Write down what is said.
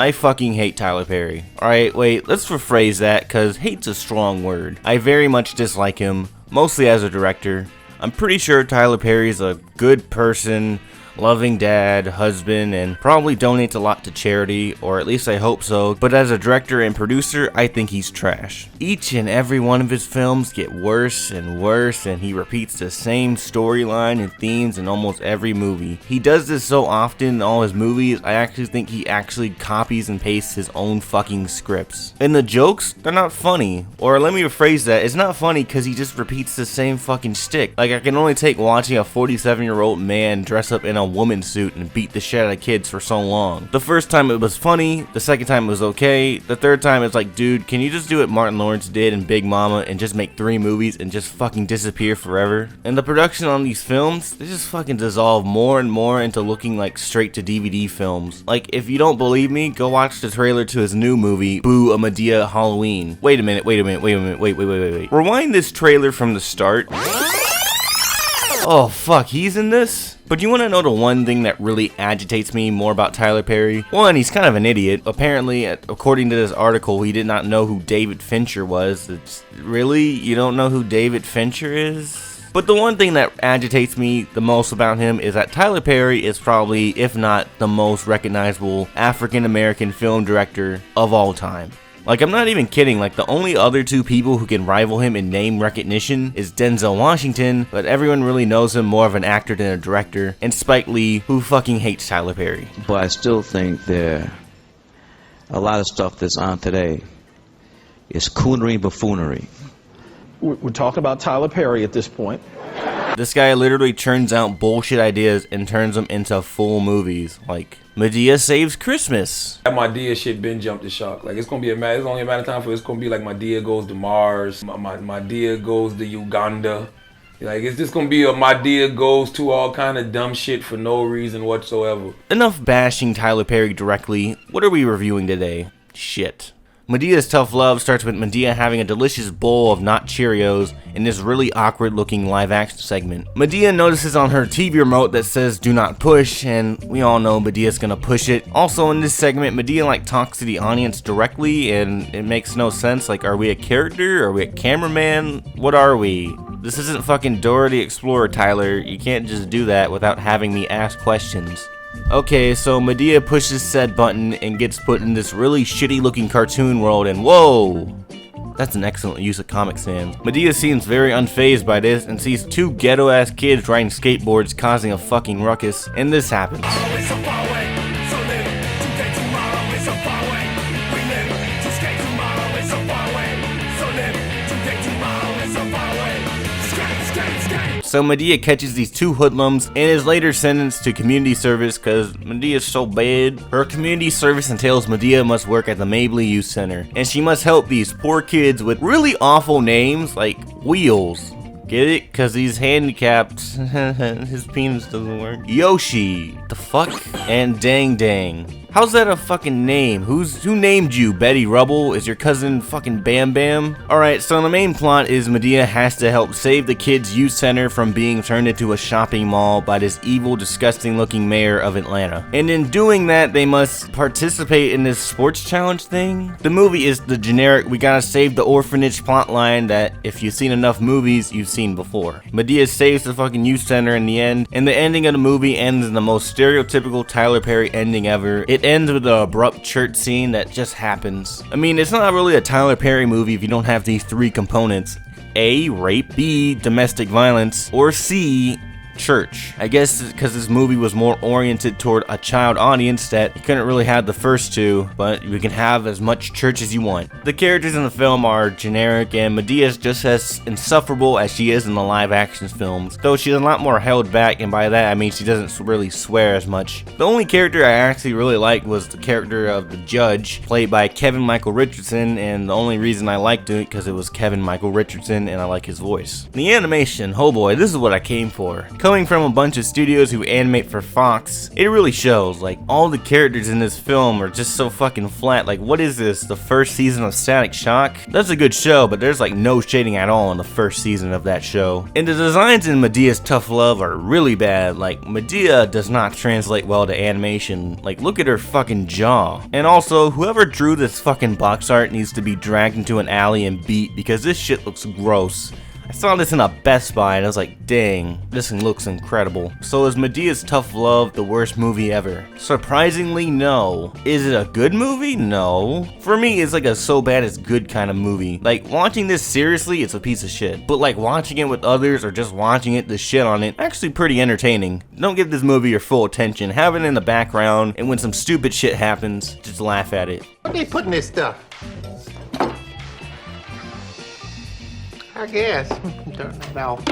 I fucking hate Tyler Perry. Alright, wait, let's rephrase that, cause hate's a strong word. I very much dislike him, mostly as a director. I'm pretty sure Tyler Perry's a good person, loving dad, husband, and probably donates a lot to charity, or at least I hope so, but as a director and producer, I think he's trash. Each and every one of his films get worse and worse, and he repeats the same storyline and themes in almost every movie. He does this so often in all his movies, I actually think he actually copies and pastes his own fucking scripts. And the jokes, they're not funny. Or let me rephrase that, it's not funny because he just repeats the same fucking shtick. Like, I can only take watching a 47-year-old man dress up in a woman suit and beat the shit out of kids for so long. The first time it was funny, the second time it was okay, the third time it's like, dude, can you just do what Martin Lawrence did in Big Mama and just make 3 movies and just fucking disappear forever? And the production on these films, they just fucking dissolve more and more into looking like straight to DVD films. Like, if you don't believe me, go watch the trailer to his new movie, Boo! A Madea Halloween. Wait a minute, wait. Rewind this trailer from the start. Oh fuck, he's in this? But you want to know the one thing that really agitates me more about Tyler Perry? One, he's kind of an idiot. Apparently, according to this article, he did not know who David Fincher was. Really? You don't know who David Fincher is? But the one thing that agitates me the most about him is that Tyler Perry is probably, if not the most recognizable African-American film director of all time. Like, I'm not even kidding, like, the only other 2 people who can rival him in name recognition is Denzel Washington, but everyone really knows him more of an actor than a director, and Spike Lee, who fucking hates Tyler Perry. But I still think a lot of stuff that's on today is coonery buffoonery. We're talking about Tyler Perry at this point. This guy literally churns out bullshit ideas and turns them into full movies, like Madea Saves Christmas. That Madea shit been jumped the shark. Like, it's only a matter of time for it's gonna be like Madea goes to Mars, Madea goes to Uganda. Like, it's just gonna be a Madea goes to all kind of dumb shit for no reason whatsoever. Enough bashing Tyler Perry directly. What are we reviewing today? Shit. Madea's Tough Love starts with Madea having a delicious bowl of not Cheerios in this really awkward looking live action segment. Madea notices on her TV remote that says do not push, and we all know Madea's gonna push it. Also in this segment, Madea like talks to the audience directly and it makes no sense. Like, are we a character? Are we a cameraman? What are we? This isn't fucking Dora the Explorer, Tyler. You can't just do that without having me ask questions. Okay, so Madea pushes said button and gets put in this really shitty looking cartoon world, and whoa! That's an excellent use of Comic Sans. Madea seems very unfazed by this and sees 2 ghetto ass kids riding skateboards causing a fucking ruckus, and this happens. So Madea catches these 2 hoodlums and is later sentenced to community service because Madea's so bad. Her community service entails Madea must work at the Mabley Youth Center, and she must help these poor kids with really awful names like Wheels. Get it? Cause he's handicapped. His penis doesn't work. Yoshi. The fuck? And Dang Dang. How's that a fucking name? Who named you? Betty Rubble? Is your cousin fucking Bam Bam? Alright, so the main plot is Madea has to help save the kids' youth center from being turned into a shopping mall by this evil, disgusting looking mayor of Atlanta. And in doing that, they must participate in this sports challenge thing. The movie is the generic we gotta save the orphanage plotline that if you've seen enough movies, you've seen before. Madea saves the fucking youth center in the end, and the ending of the movie ends in the most stereotypical Tyler Perry ending ever. It ends with an abrupt church scene that just happens. I mean, it's not really a Tyler Perry movie if you don't have these 3 components. A, rape, B, domestic violence, or C, church. I guess because this movie was more oriented toward a child audience that you couldn't really have the first 2, but you can have as much church as you want. The characters in the film are generic, and Madea is just as insufferable as she is in the live action films, though she's a lot more held back, and by that I mean she doesn't really swear as much. The only character I actually really liked was the character of the judge, played by Kevin Michael Richardson, and the only reason I liked it because it was Kevin Michael Richardson and I like his voice. The animation, oh boy, this is what I came for. Coming from a bunch of studios who animate for Fox, it really shows. Like, all the characters in this film are just so fucking flat. Like, what is this, the first season of Static Shock? That's a good show, but there's like no shading at all in the first season of that show. And the designs in Madea's Tough Love are really bad. Like, Madea does not translate well to animation. Like, look at her fucking jaw. And also, whoever drew this fucking box art needs to be dragged into an alley and beat, because this shit looks gross. I saw this in a Best Buy and I was like, dang, this thing looks incredible. So is Madea's Tough Love the worst movie ever? Surprisingly, no. Is it a good movie? No. For me, it's like a so bad it's good kind of movie. Like, watching this seriously, it's a piece of shit. But like watching it with others or just watching it to shit on it, actually pretty entertaining. Don't give this movie your full attention. Have it in the background, and when some stupid shit happens, just laugh at it. What they put in this stuff? I guess. Turn the bell.